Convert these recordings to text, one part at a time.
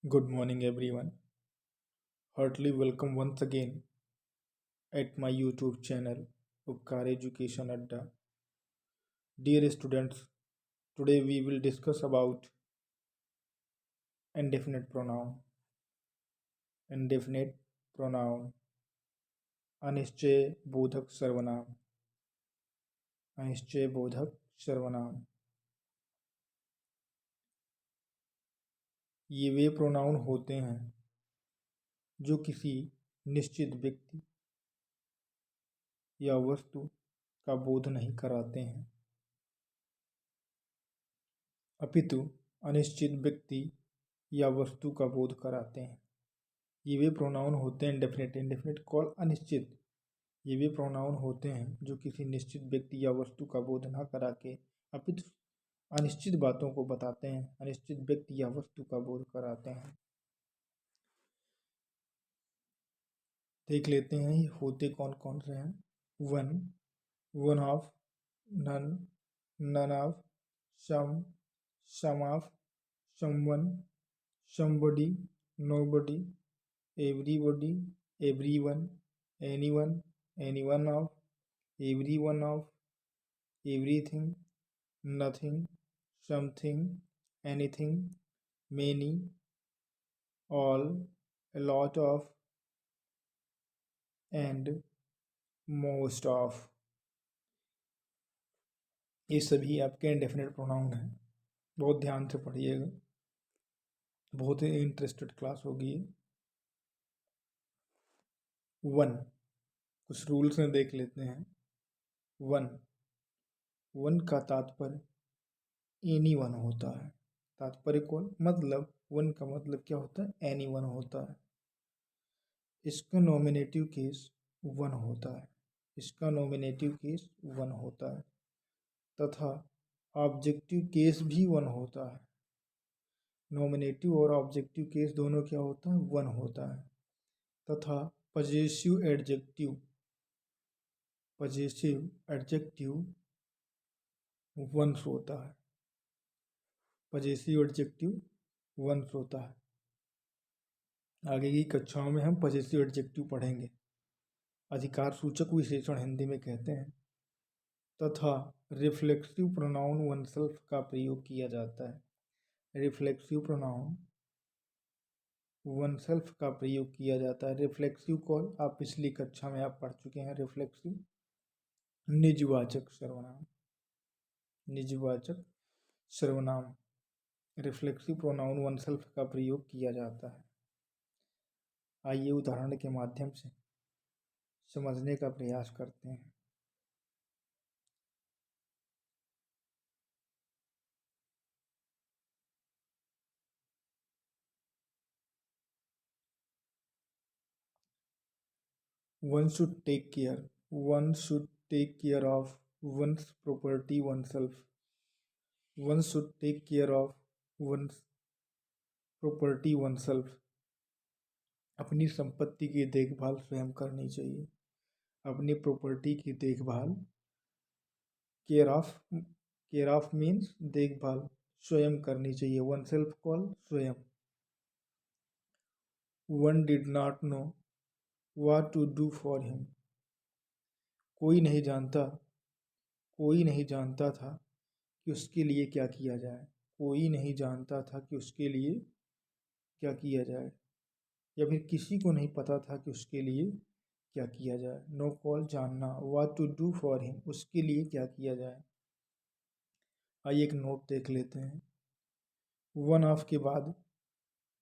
Good morning, everyone. Heartily welcome once again at my YouTube channel, Upkar Education Adda. Dear students, today we will discuss about indefinite pronoun. Indefinite pronoun, Anishchay बोधक सर्वनाम, अनिश्चय बोधक सर्वनाम। ये वे pronoun होते हैं जो किसी निश्चित व्यक्ति या वस्तु का बोध नहीं कराते हैं, अपितु अनिश्चित व्यक्ति या वस्तु का बोध कराते हैं। ये वे प्रोनाउन होते हैं इंडेफिनिट। इंडेफिनिट कॉल अनिश्चित। ये वे प्रोनाउन होते हैं जो किसी निश्चित व्यक्ति या वस्तु का बोध न करा के अपितु अनिश्चित बातों को बताते हैं, अनिश्चित व्यक्ति या वस्तु का बोध कराते हैं। देख लेते हैं ये होते कौन कौन से हैं। One, one of, none, none of, some, some of, someone, somebody, nobody, everybody, everyone, anyone, anyone of, everyone of, everything, nothing, something, anything, many, all, a lot of, and most of। ये सभी आपके indefinite pronoun हैं। बहुत ध्यान से पढ़िएगा, बहुत ही interested class होगी ये। वन, कुछ रूल्स में देख लेते हैं। वन, वन का तात्पर्य एनी वन होता है। तात्पर्य कौन मतलब वन का मतलब क्या होता है? एनी वन होता है। इसका नॉमिनेटिव केस वन होता है। इसका नॉमिनेटिव केस वन होता है तथा ऑब्जेक्टिव केस भी वन होता है। नॉमिनेटिव और ऑब्जेक्टिव केस दोनों क्या होता है? वन होता है तथा possessive adjective, possessive adjective one's होता है। पजेसिव एडजेक्टिव वंस होता है। आगे की कक्षाओं में हम पजेसिव एडजेक्टिव पढ़ेंगे। अधिकार सूचक विशेषण हिंदी में कहते हैं। तथा रिफ्लेक्सिव प्रोनाउन वनसेल्फ का प्रयोग किया जाता है। रिफ्लेक्सिव प्रोनाउन वनसेल्फ का प्रयोग किया जाता है। रिफ्लेक्सिव कॉल आप पिछली कक्षा में आप पढ़ चुके हैं। रिफ्लेक्सिव निजवाचक सर्वनाम, निजवाचक सर्वनाम रिफ्लेक्सिव प्रोनाउन वनसेल्फ का प्रयोग किया जाता है। आइए उदाहरण के माध्यम से समझने का प्रयास करते हैं। One should take care. One should take care of one's property oneself. One should take care of one's property oneself. अपनी संपत्ति की देखभाल स्वयं करनी चाहिए। अपनी प्रॉपर्टी की देखभाल, केयर ऑफ मीन्स देखभाल, स्वयं करनी चाहिए। वन सेल्फ कॉल स्वयं। One did not know what to do for him. कोई नहीं जानता, कोई नहीं जानता था कि उसके लिए क्या किया जाए। कोई नहीं जानता था कि उसके लिए क्या किया जाए, या फिर किसी को नहीं पता था कि उसके लिए क्या किया जाए। नो कॉल जानना, what to do for him उसके लिए क्या किया जाए। आइए एक नोट देख लेते हैं। वन ऑफ के बाद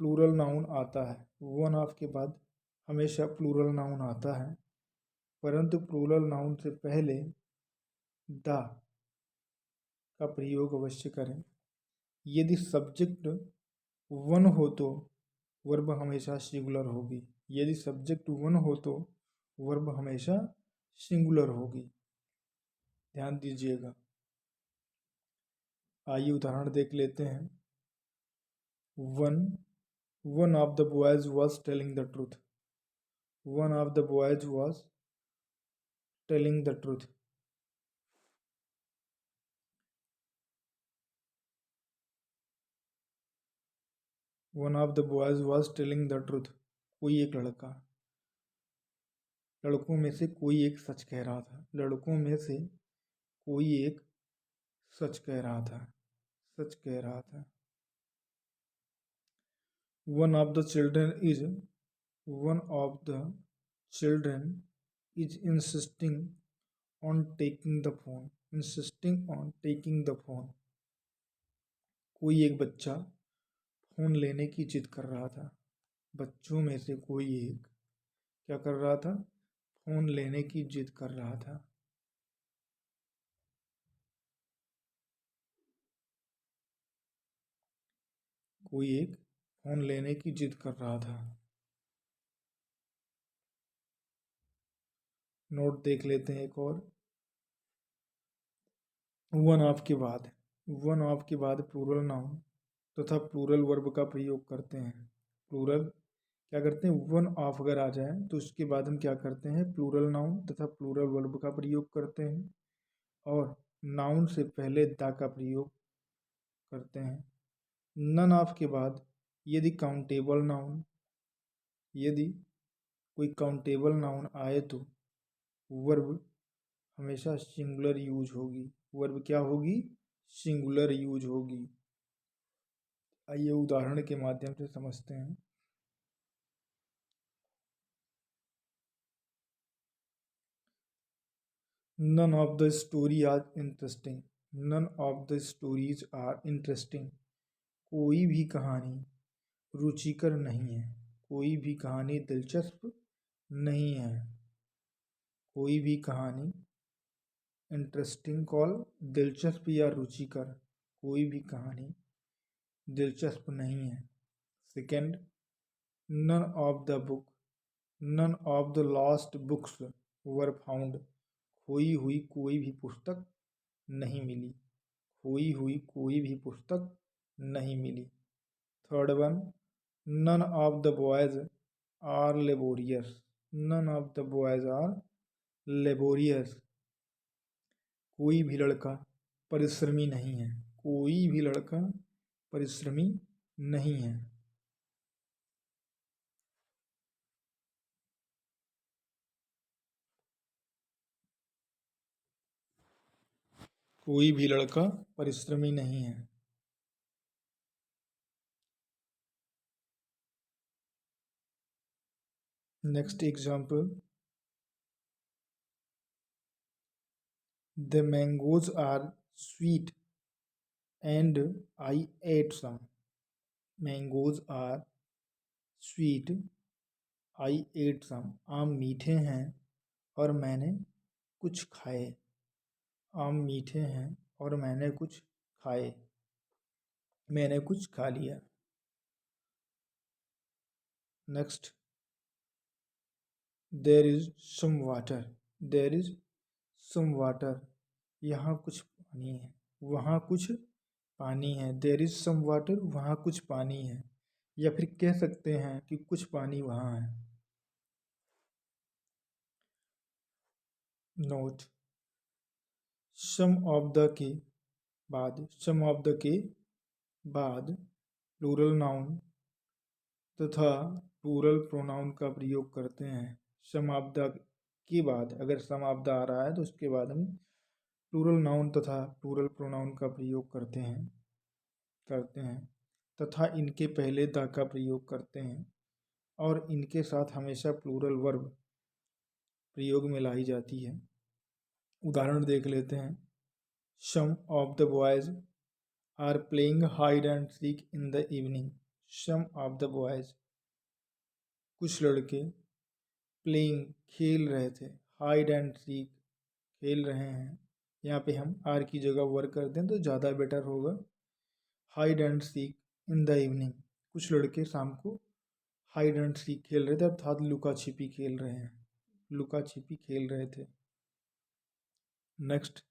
प्लूरल नाउन आता है। वन ऑफ के बाद हमेशा प्लूरल नाउन आता है, परंतु प्लूरल नाउन से पहले द का प्रयोग अवश्य करें। यदि सब्जेक्ट वन हो तो वर्ब हमेशा सिंगुलर होगी। यदि सब्जेक्ट वन हो तो वर्ब हमेशा सिंगुलर होगी। ध्यान दीजिएगा। आइए उदाहरण देख लेते हैं। One of the boys was telling the truth. One of the boys was telling the truth. One of the boys was telling the truth. कोई एक लड़का, लड़कों में से कोई एक सच कह रहा था। लड़कों में से कोई एक सच कह रहा था, सच कह रहा था। One of the children is one of the children is insisting on taking the phone. Insisting on taking the phone. कोई एक बच्चा फोन लेने की जिद कर रहा था। बच्चों में से कोई एक क्या कर रहा था? फोन लेने की जिद कर रहा था। कोई एक फोन लेने की जिद कर रहा था। नोट देख लेते हैं एक और। वन ऑफ के बाद, वन ऑफ के बाद प्लूरल नाउन तथा प्लूरल वर्ब का प्रयोग करते हैं। प्लूरल क्या करते हैं? वन ऑफ अगर आ जाए तो उसके बाद हम क्या करते हैं? प्लूरल नाउन तथा प्लूरल वर्ब का प्रयोग करते हैं और नाउन से पहले द का प्रयोग करते हैं। नन ऑफ के बाद यदि काउंटेबल नाउन, यदि कोई काउंटेबल नाउन आए तो वर्ब हमेशा सिंगुलर यूज होगी। वर्ब क्या होगी? सिंगुलर यूज होगी। आइए उदाहरण के माध्यम से समझते हैं। None of the story are interesting. None of the stories are interesting. कोई भी कहानी रुचिकर नहीं है। कोई भी कहानी दिलचस्प नहीं है। कोई भी कहानी इंटरेस्टिंग कॉल दिलचस्प या रुचिकर, कोई भी कहानी दिलचस्प नहीं है। Second, none of the book, none of the lost books were found. खोई हुई कोई भी पुस्तक नहीं मिली। खोई हुई कोई भी पुस्तक नहीं मिली। Third one, none of the boys are laborious. None of the boys are laborious. कोई भी लड़का परिश्रमी नहीं है। कोई भी लड़का परिश्रमी नहीं है। कोई भी लड़का परिश्रमी नहीं है। Next example, the mangoes are sweet and I ate some. Mangoes are sweet, I ate some. आम मीठे हैं और मैंने कुछ खाए। आम मीठे हैं और मैंने कुछ खाए। मैंने कुछ खा लिया। Next, there is some water. There is some water. यहाँ कुछ पानी है। वहाँ कुछ पानी है। देर इज सम वाटर, वहाँ कुछ पानी है। या फिर कह सकते हैं कि कुछ पानी वहाँ है। नोट, सम ऑफ द के बाद, सम ऑफ द के बाद प्लूरल नाउन तथा प्लूरल प्रोनाउन का प्रयोग करते हैं। सम ऑफ द के बाद अगर सम ऑफ द आ रहा है तो उसके बाद हम प्लूरल नाउन तथा प्लूरल प्रोनाउन का प्रयोग करते हैं तथा इनके पहले द का प्रयोग करते हैं और इनके साथ हमेशा प्लूरल वर्ब प्रयोग में लाई जाती है। उदाहरण देख लेते हैं। Some of the boys are playing hide and seek in the evening. Some of the boys, कुछ लड़के, प्लेइंग खेल रहे थे, हाइड एंड सीक खेल रहे हैं। यहाँ पे हम आर की जगह वर्क कर दें तो ज़्यादा बेटर होगा। Hide and seek in the evening. कुछ लड़के शाम को हाइड एंड सीक खेल रहे थे अर्थात लुका छिपी खेल रहे हैं, लुका छिपी खेल रहे थे। Next,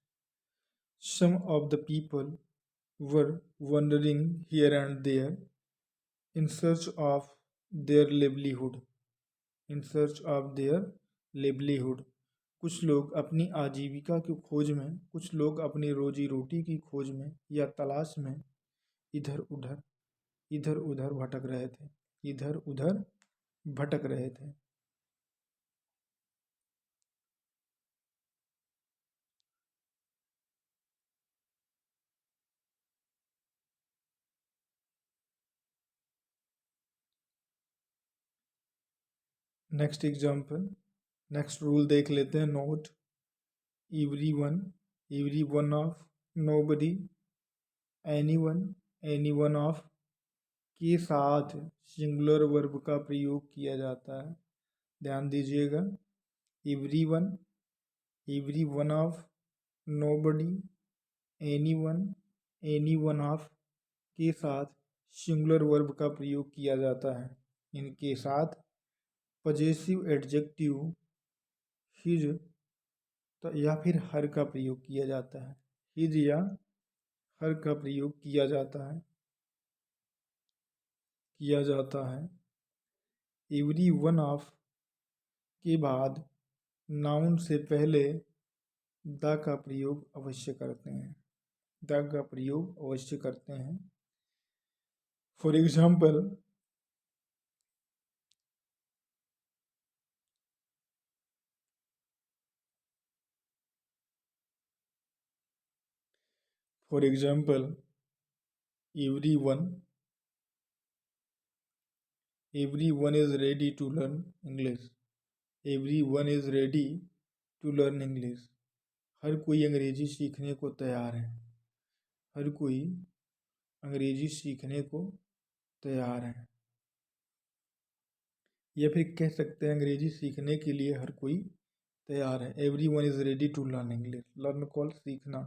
some of the people were wandering here and there in search of their livelihood. In search of their livelihood. कुछ लोग अपनी आजीविका की खोज में, कुछ लोग अपनी रोजी रोटी की खोज में या तलाश में इधर उधर इधर उधर भटक रहे थे, इधर उधर भटक रहे थे। नेक्स्ट एग्जाम्पल, नेक्स्ट रूल देख लेते हैं। Note everyone, everyone of, nobody, anyone, anyone of के साथ सिंगुलर वर्ब का प्रयोग किया जाता है। ध्यान दीजिएगा, everyone, everyone of, nobody, anyone, anyone of के साथ सिंगुलर वर्ब का प्रयोग किया जाता है। इनके साथ पजेसिव एडजेक्टिव हिज या फिर हर का प्रयोग किया जाता है। हिज या हर का प्रयोग किया जाता है, किया जाता है। एवरी वन ऑफ के बाद नाउन से पहले द का प्रयोग अवश्य करते हैं, द का प्रयोग अवश्य करते हैं। For example, for example, everyone is ready to learn English, everyone is ready to learn English। हर कोई अंग्रेजी सीखने को तैयार है, हर कोई अंग्रेजी सीखने को तैयार है। या फिर कह सकते हैं अंग्रेजी सीखने के लिए हर कोई तैयार है। everyone is ready to learn English, learn कॉल सीखना।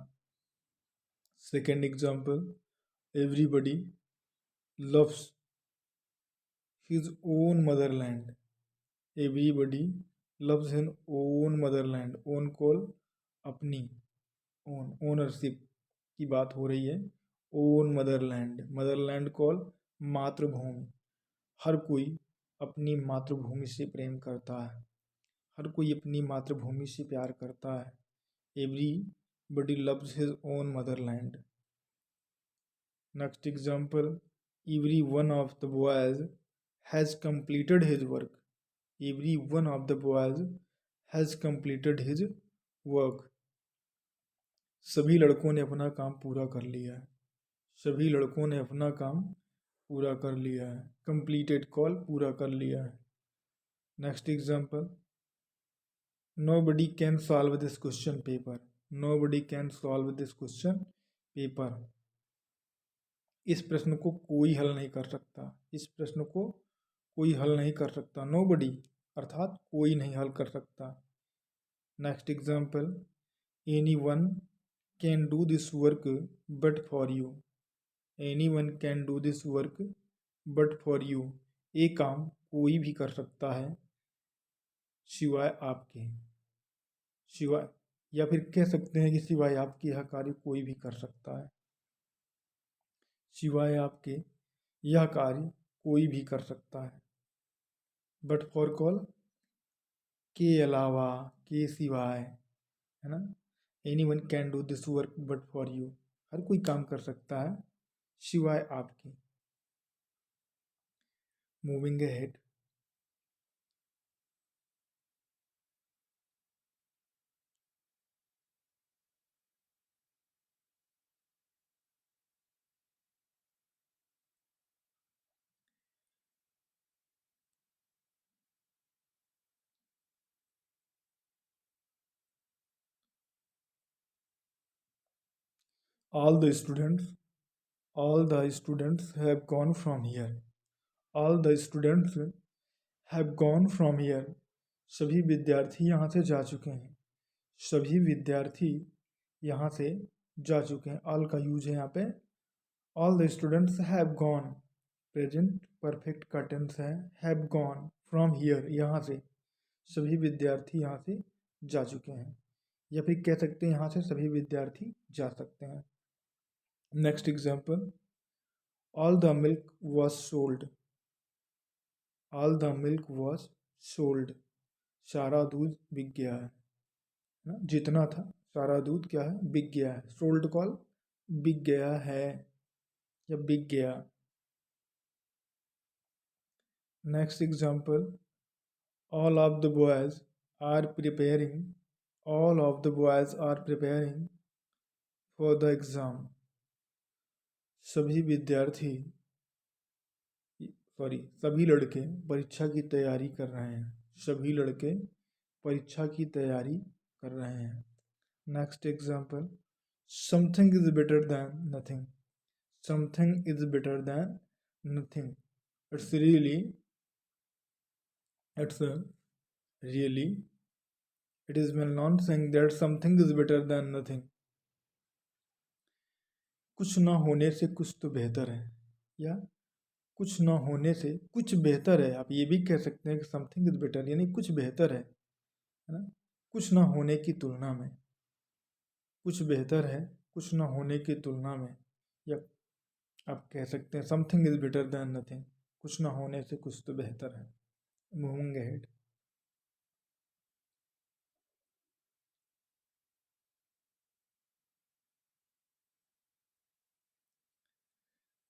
Second example, everybody loves his own motherland, everybody loves his own motherland। Own call अपनी, ओन ओनरशिप की बात हो रही है। ओन मदरलैंड, मदरलैंड कॉल मातृभूमि। हर कोई अपनी मातृभूमि से प्रेम करता है, हर कोई अपनी मातृभूमि से प्यार करता है। Everybody loves his own Motherland. Next example, every one of the boys has completed his work, every one of the boys has completed his work। सभी लड़कों ने अपना काम पूरा कर लिया है, सभी लड़कों ने अपना काम पूरा कर लिया है। completed कॉल पूरा कर लिया है। Next example, nobody can solve this question paper, nobody can solve this question paper। इस प्रश्न को कोई हल नहीं कर सकता, इस प्रश्न को कोई हल नहीं कर सकता। nobody अर्थात कोई नहीं हल कर सकता। Next example, anyone can do this work but for you, anyone can do this work but for you। एक काम कोई भी कर सकता है सिवाय आपके, सिवाय, या फिर कह सकते हैं कि सिवाय आपके यह कार्य कोई भी कर सकता है, सिवाय आपके यह कार्य कोई भी कर सकता है। बट फॉर कॉल के अलावा, के सिवाय, है ना। Anyone can do this work but for you, हर कोई काम कर सकता है सिवाय आपके। Moving ahead, all the students have gone from here, all the students have gone from here। सभी विद्यार्थी यहाँ से जा चुके हैं, सभी विद्यार्थी यहाँ से जा चुके हैं। ऑल का यूज है यहाँ पे। All the students have gone, present perfect का टेंस है। हैव गॉन फ्रॉम हियर, यहाँ से, सभी विद्यार्थी यहाँ से जा चुके हैं। या फिर कह सकते हैं यहाँ से सभी विद्यार्थी जा सकते हैं। Next example, all the milk was sold, all the milk was sold, सारा दूध बिक गया है ना, जितना था सारा दूध क्या है, बिक गया है। सोल्ड कॉल बिक गया है या बिक गया। Next example, all of the boys are preparing. All of the boys are preparing for the exam. सभी विद्यार्थी सभी लड़के परीक्षा की तैयारी कर रहे हैं. सभी लड़के परीक्षा की तैयारी कर रहे हैं. Next example, something is better than nothing. Something is better than nothing. It's really it's really it is well non saying that something is better than nothing. कुछ ना होने से कुछ तो बेहतर है, या कुछ ना होने से कुछ बेहतर है. आप ये भी कह सकते हैं कि समथिंग इज बेटर यानी कुछ बेहतर है ना. कुछ ना होने की तुलना में कुछ बेहतर है, कुछ ना होने की तुलना में. या आप कह सकते हैं something is better than nothing. कुछ ना होने से कुछ तो बेहतर है. Moving ahead.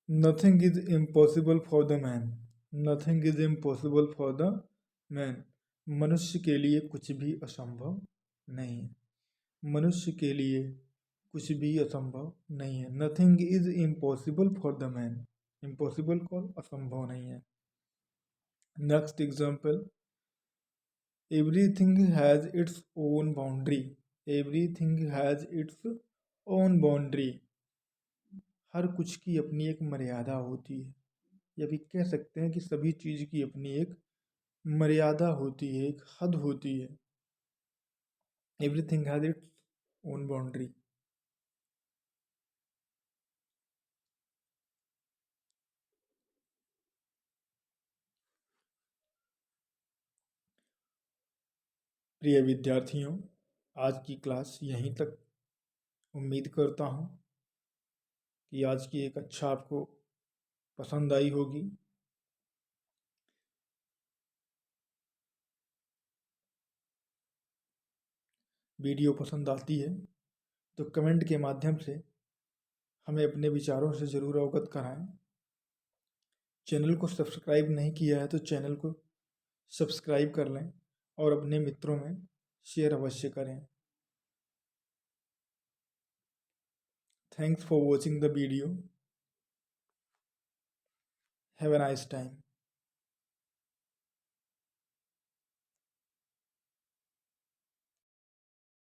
Nothing is impossible for the man. Nothing is impossible for the man. मनुष्य के लिए कुछ भी असंभव नहीं है. मनुष्य के लिए कुछ भी असंभव नहीं है. Nothing is impossible for the man. Impossible को असंभव नहीं है. Next example, everything has its own boundary. Everything has its own boundary. हर कुछ की अपनी एक मर्यादा होती है. या भी कह सकते हैं कि सभी चीज़ की अपनी एक मर्यादा होती है, एक हद होती है. Everything has its own boundary. प्रिय विद्यार्थियों, आज की क्लास यहीं तक. उम्मीद करता हूँ कि आज की एक अच्छा आपको पसंद आई होगी. वीडियो पसंद आती है तो कमेंट के माध्यम से हमें अपने विचारों से ज़रूर अवगत कराएं. चैनल को सब्सक्राइब नहीं किया है तो चैनल को सब्सक्राइब कर लें और अपने मित्रों में शेयर अवश्य करें. Thanks for watching the video. Have a nice time.